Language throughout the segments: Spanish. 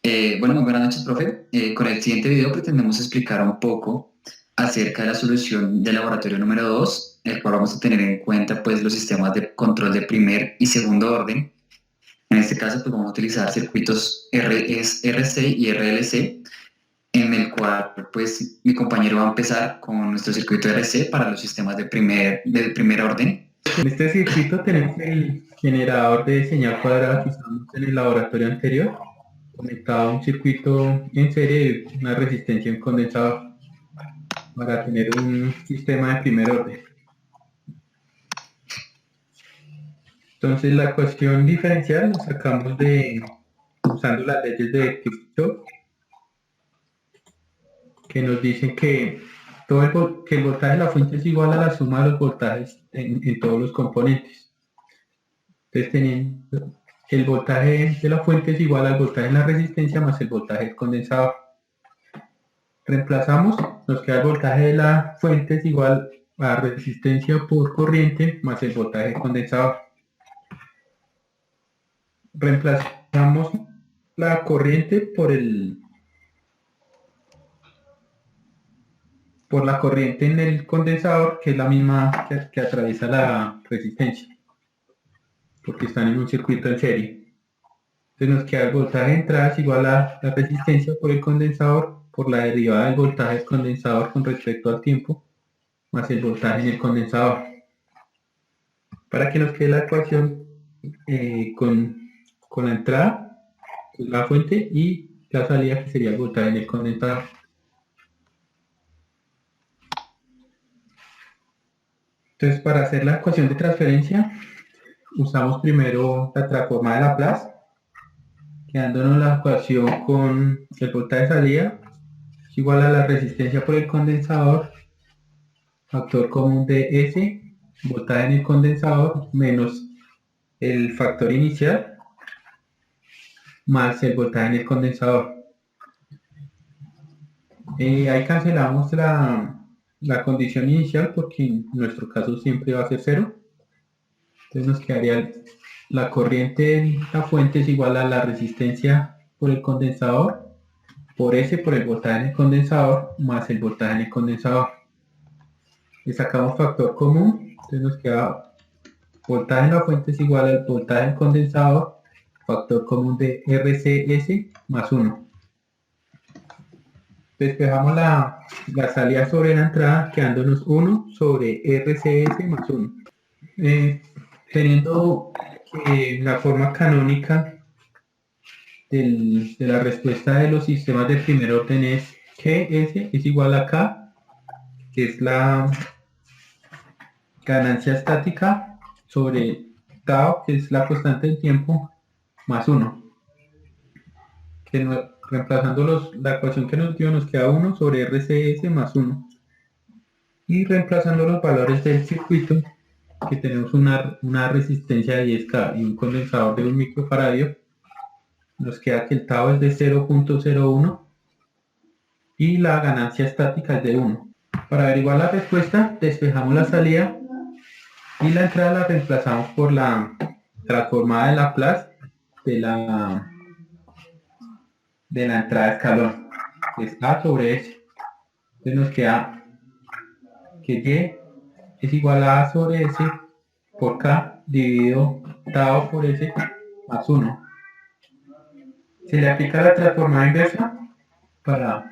Bueno, muy buenas noches, profe. Con el siguiente video pretendemos explicar un poco acerca de la solución del laboratorio número 2, el cual vamos a tener en cuenta pues los sistemas de control de primer y segundo orden. En este caso pues vamos a utilizar circuitos RC y RLC, en el cual pues mi compañero va a empezar con nuestro circuito RC para los sistemas de primer orden. En este circuito tenemos el generador de señal cuadrada que usamos en el laboratorio anterior, conectado a un circuito en serie de una resistencia en condensador para tener un sistema de primer orden. Entonces la ecuación diferencial la sacamos usando las leyes de Kirchhoff, que nos dicen que que el voltaje de la fuente es igual a la suma de los voltajes en todos los componentes. Entonces, teniendo el voltaje de la fuente es igual al voltaje de la resistencia más el voltaje del condensador. Reemplazamos, nos queda el voltaje de la fuente es igual a resistencia por corriente más el voltaje del condensador. Reemplazamos la corriente por la corriente en el condensador, que es la misma que atraviesa la resistencia, porque están en un circuito en serie. Entonces nos queda el voltaje de entrada es igual a la resistencia por el condensador por la derivada del voltaje del condensador con respecto al tiempo, más el voltaje en el condensador. Para que nos quede la ecuación con la entrada, que es la fuente, y la salida, que sería el voltaje en el condensador. Entonces, para hacer la ecuación de transferencia, usamos primero la transformada de Laplace, quedándonos la ecuación con el voltaje de salida es igual a la resistencia por el condensador, factor común de S, voltaje en el condensador, menos el factor inicial, más el voltaje en el condensador. Ahí cancelamos la condición inicial porque en nuestro caso siempre va a ser cero. Entonces nos quedaría la corriente de la fuente es igual a la resistencia por el condensador por S por el voltaje en el condensador más el voltaje en el condensador. Le sacamos factor común, entonces nos queda voltaje en la fuente es igual al voltaje en el condensador, factor común de RCS más 1. Despejamos la salida sobre la entrada, quedándonos 1 sobre RCS más 1. Teniendo la forma canónica de la respuesta de los sistemas de primer orden es que S es igual a K, que es la ganancia estática sobre tau, que es la constante del tiempo, más 1. Que reemplazando la ecuación que nos dio, nos queda 1 sobre RCS más 1. Y reemplazando los valores del circuito, que tenemos una resistencia de 10K y un condensador de 1 microfaradio, nos queda que el tau es de 0.01 y la ganancia estática es de 1. Para averiguar la respuesta, despejamos la salida y la entrada la reemplazamos por la transformada de Laplace de la entrada de escalón, que es A sobre S. Entonces nos queda que Y es igual a A sobre S por K dividido tau por S más 1. Se le aplica la transformada inversa para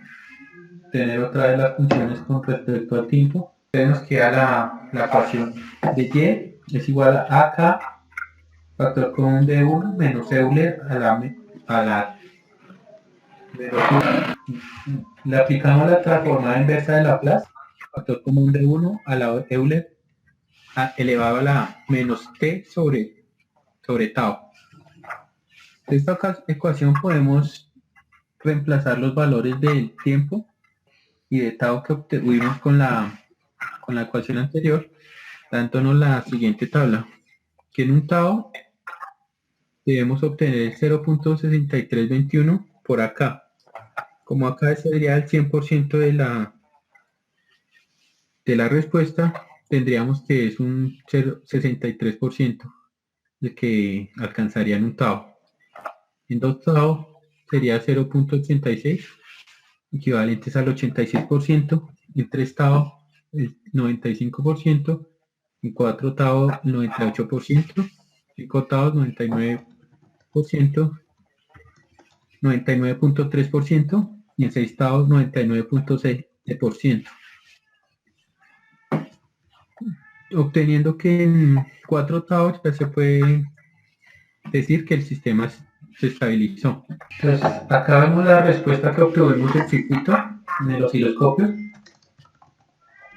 tener otra vez las funciones con respecto al tiempo. Entonces nos queda la ecuación de Y es igual a AK factor común de 1 menos Euler a la menos 1. Le aplicamos la transformada inversa de Laplace, factor común de 1 a la Euler elevado a la menos T sobre tau. De esta ecuación podemos reemplazar los valores del tiempo y de tau que obtuvimos con la ecuación anterior, dándonos la siguiente tabla, que en un tau debemos obtener el 0.6321 por acá. Como acá sería el 100% de la respuesta, tendríamos que es un 63% de que alcanzaría en un tau. En 2 tau sería 0.86, equivalentes al 86%, en 3 octavos el 95%, en 4 octavos 98%, 5 octavos 99%, 99.3% y en 6 octavos 99.6%. Obteniendo que en 4 octavos ya se puede decir que el sistema se estabilizó. Entonces, acá vemos la respuesta que obtuvimos del circuito en el osciloscopio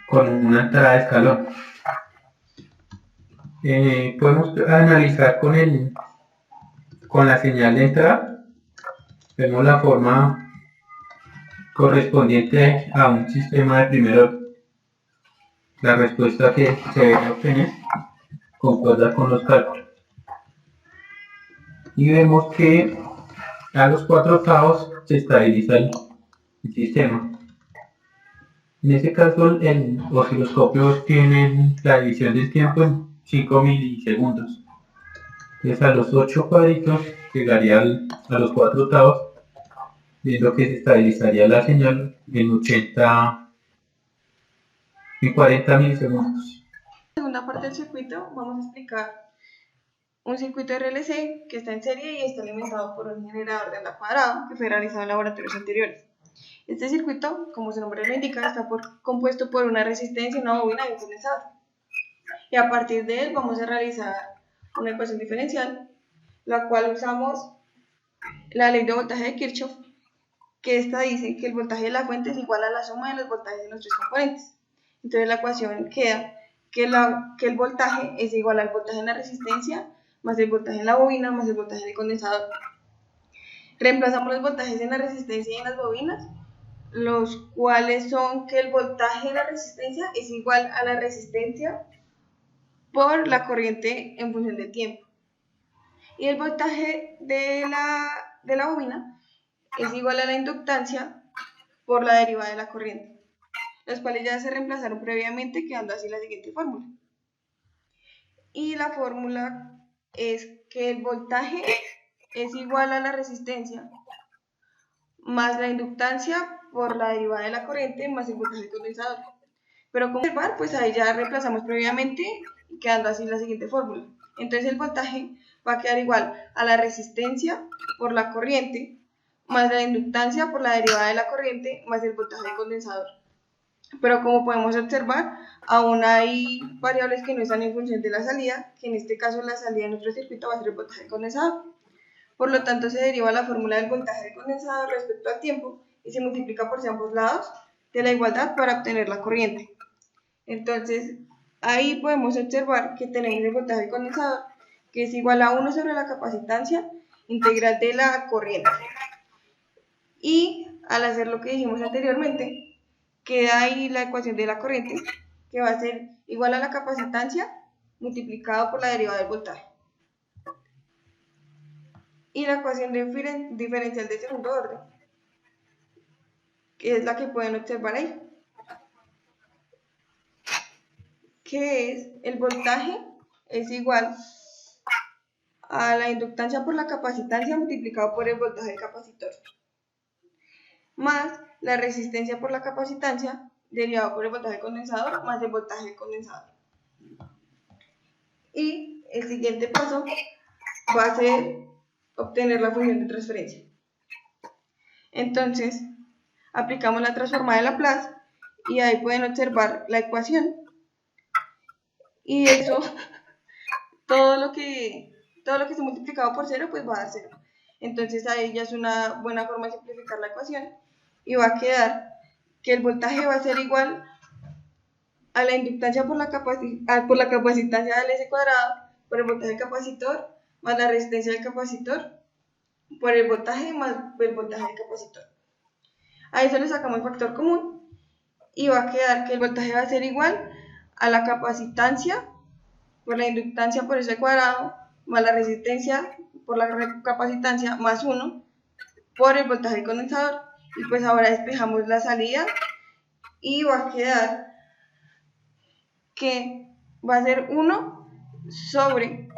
con una entrada de escalón. Podemos analizar con la señal de entrada. Vemos la forma correspondiente a un sistema de primer orden. La respuesta que se debe obtener concuerda con los cálculos. Y vemos que a los 4 octavos se estabiliza el sistema. En este caso, el osciloscopio tiene la división del tiempo en 5 milisegundos. Entonces, a los 8 cuadritos llegaría a los 4 octavos, viendo que se estabilizaría la señal en 40 milisegundos. En la segunda parte del circuito vamos a explicar un circuito RLC que está en serie y está alimentado por un generador de onda cuadrado que fue realizado en laboratorios anteriores. Este circuito, como su nombre lo indica, está compuesto por una resistencia, una bobina y un condensador. Y a partir de él vamos a realizar una ecuación diferencial, la cual usamos la ley de voltaje de Kirchhoff, que esta dice que el voltaje de la fuente es igual a la suma de los voltajes de los tres componentes. Entonces la ecuación queda que el voltaje es igual al voltaje en la resistencia más el voltaje en la bobina más el voltaje del condensador. Reemplazamos los voltajes en la resistencia y en las bobinas, los cuales son que el voltaje de la resistencia es igual a la resistencia por la corriente en función del tiempo. Y el voltaje de la bobina es igual a la inductancia por la derivada de la corriente, los cuales ya se reemplazaron previamente, quedando así la siguiente fórmula. Y la fórmula es que el voltaje es igual a la resistencia más la inductancia por la derivada de la corriente más el voltaje del condensador. Pero como observar, pues ahí ya reemplazamos previamente, quedando así la siguiente fórmula. Entonces el voltaje va a quedar igual a la resistencia por la corriente más la inductancia por la derivada de la corriente más el voltaje del condensador. Pero como podemos observar, aún hay variables que no están en función de la salida, que en este caso la salida de nuestro circuito va a ser el voltaje del condensador. Por lo tanto, se deriva la fórmula del voltaje del condensador respecto al tiempo y se multiplica por ambos lados de la igualdad para obtener la corriente. Entonces, ahí podemos observar que tenemos el voltaje del condensador, que es igual a 1 sobre la capacitancia integral de la corriente. Y al hacer lo que dijimos anteriormente, queda ahí la ecuación de la corriente, que va a ser igual a la capacitancia multiplicado por la derivada del voltaje. Y la ecuación diferencial de segundo orden, que es la que pueden observar ahí, que es el voltaje es igual a la inductancia por la capacitancia multiplicado por el voltaje del capacitor, más la resistencia por la capacitancia derivado por el voltaje del condensador más el voltaje del condensador. Y el siguiente paso va a ser obtener la función de transferencia. Entonces, aplicamos la transformada de Laplace y ahí pueden observar la ecuación. Y eso, todo lo que esté multiplicado por 0, pues va a dar 0. Entonces ahí ya es una buena forma de simplificar la ecuación y va a quedar que el voltaje va a ser igual a la inductancia por la capacitancia del S cuadrado por el voltaje del capacitor más la resistencia del capacitor por el voltaje más el voltaje del capacitor. A eso le sacamos el factor común y va a quedar que el voltaje va a ser igual a la capacitancia por la inductancia por S cuadrado más la resistencia por la capacitancia más 1 por el voltaje del condensador. Y pues ahora despejamos la salida y va a quedar que va a ser 1 sobre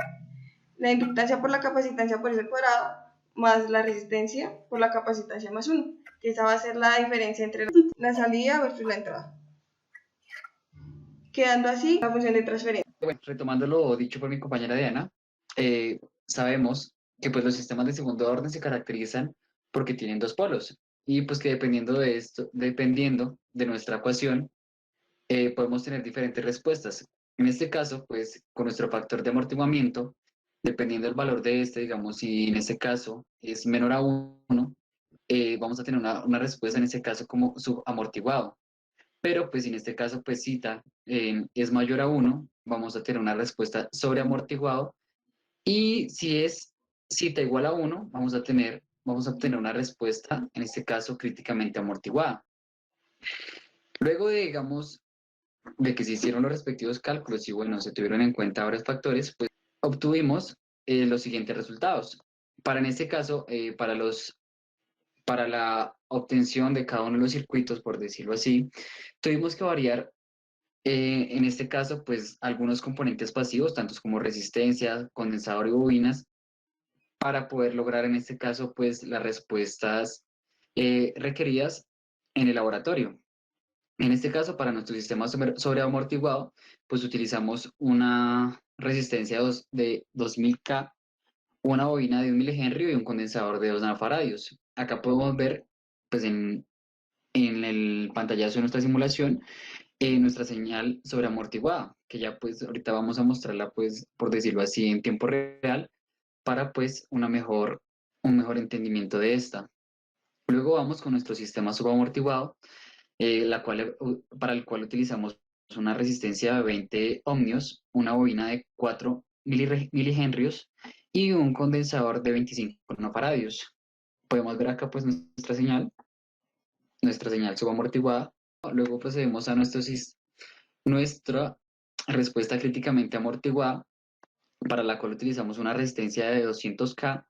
la inductancia por la capacitancia por S cuadrado más la resistencia por la capacitancia más 1, que esa va a ser la diferencia entre la salida versus la entrada. Quedando así la función de transferencia. Bueno, retomando lo dicho por mi compañera Diana, sabemos que pues los sistemas de segundo orden se caracterizan porque tienen dos polos y pues que dependiendo de esto, dependiendo de nuestra ecuación, podemos tener diferentes respuestas. En este caso, pues con nuestro factor de amortiguamiento, dependiendo del valor de este, digamos, si en este caso es menor a 1, vamos a tener una respuesta en este caso como subamortiguado. Pero pues si en este caso, pues cita es mayor a 1, vamos a tener una respuesta sobreamortiguado. Y si es cita igual a 1, vamos a obtener una respuesta, en este caso, críticamente amortiguada. Luego de, digamos, de que se hicieron los respectivos cálculos y bueno, se tuvieron en cuenta varios factores, pues obtuvimos los siguientes resultados. Para en este caso, para la obtención de cada uno de los circuitos, por decirlo así, tuvimos que variar, en este caso, pues algunos componentes pasivos, tantos como resistencia, condensador y bobinas, para poder lograr en este caso, pues las respuestas requeridas en el laboratorio. En este caso, para nuestro sistema sobreamortiguado, pues utilizamos una resistencia de 2000K, una bobina de 1 milihenrio y un condensador de 2 nanofaradios. Acá podemos ver, pues en el pantallazo de nuestra simulación, nuestra señal sobreamortiguada, que ya pues ahorita vamos a mostrarla, pues por decirlo así, en tiempo real, para pues un mejor entendimiento de esta. Luego vamos con nuestro sistema subamortiguado, para el cual utilizamos una resistencia de 20 ohmios, una bobina de 4 milihenrios y un condensador de 25 nanofaradios. Podemos ver acá pues nuestra señal subamortiguada. Luego procedemos a nuestra respuesta críticamente amortiguada, para la cual utilizamos una resistencia de 200K,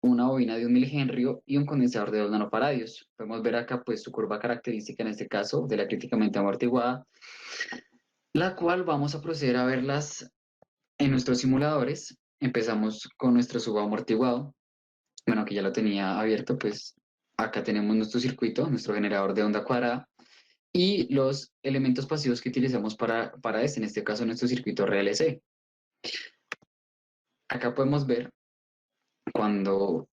una bobina de 1 milihenrio y un condensador de 2 nanofaradios. Podemos ver acá pues su curva característica en este caso de la críticamente amortiguada, la cual vamos a proceder a verlas en nuestros simuladores. Empezamos con nuestro subamortiguado. Bueno, que ya lo tenía abierto, pues acá tenemos nuestro circuito, nuestro generador de onda cuadrada y los elementos pasivos que utilizamos para este, en este caso nuestro circuito RLC. Acá podemos ver cuando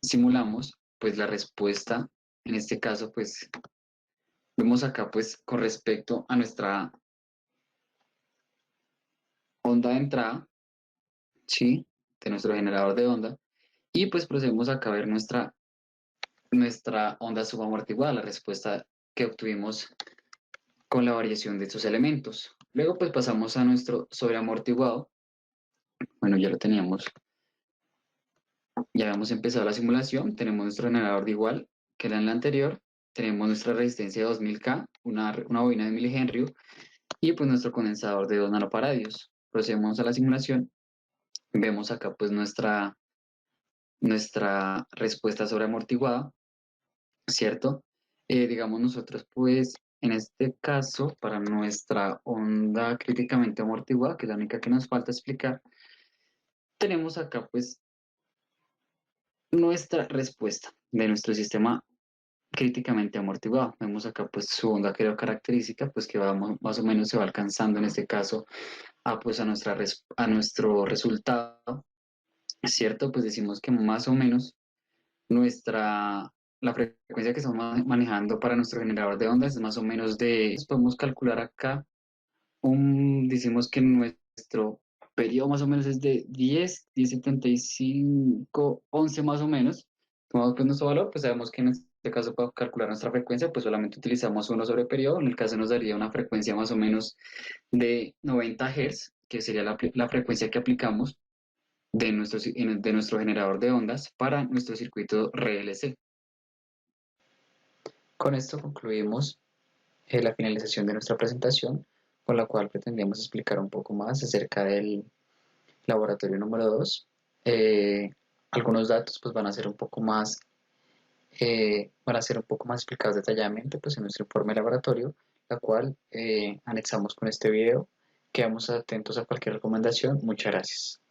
simulamos, pues la respuesta, en este caso, pues vemos acá, pues con respecto a nuestra onda de entrada, ¿sí? De nuestro generador de onda, y pues procedemos acá a ver nuestra onda subamortiguada, la respuesta que obtuvimos con la variación de estos elementos. Luego pues pasamos a nuestro sobreamortiguado. Bueno, ya lo teníamos. Ya habíamos empezado la simulación, tenemos nuestro generador de igual que era en la anterior, tenemos nuestra resistencia de 2000K, una bobina de milihenrio y pues nuestro condensador de 2 nanofaradios. Procedemos a la simulación, vemos acá pues nuestra respuesta sobreamortiguada, ¿cierto? Digamos nosotros pues en este caso para nuestra onda críticamente amortiguada, que es la única que nos falta explicar, tenemos acá pues nuestra respuesta de nuestro sistema críticamente amortiguado. Vemos acá pues su onda característica, pues que más o menos se va alcanzando en este caso pues a nuestro resultado, ¿cierto? Pues decimos que más o menos la frecuencia que estamos manejando para nuestro generador de ondas es más o menos podemos calcular acá, decimos que nuestro periodo más o menos es de 10,75, 11 más o menos. Tomamos pues nuestro valor, pues sabemos que en este caso para calcular nuestra frecuencia, pues solamente utilizamos 1 sobre periodo. En el caso nos daría una frecuencia más o menos de 90 Hz, que sería la frecuencia que aplicamos de nuestro generador de ondas para nuestro circuito RLC. Con esto concluimos la finalización de nuestra presentación, con la cual pretendíamos explicar un poco más acerca del laboratorio número 2. Algunos datos pues van a ser un poco más explicados detalladamente pues en nuestro informe de laboratorio, la cual anexamos con este video. Quedamos atentos a cualquier recomendación. Muchas gracias.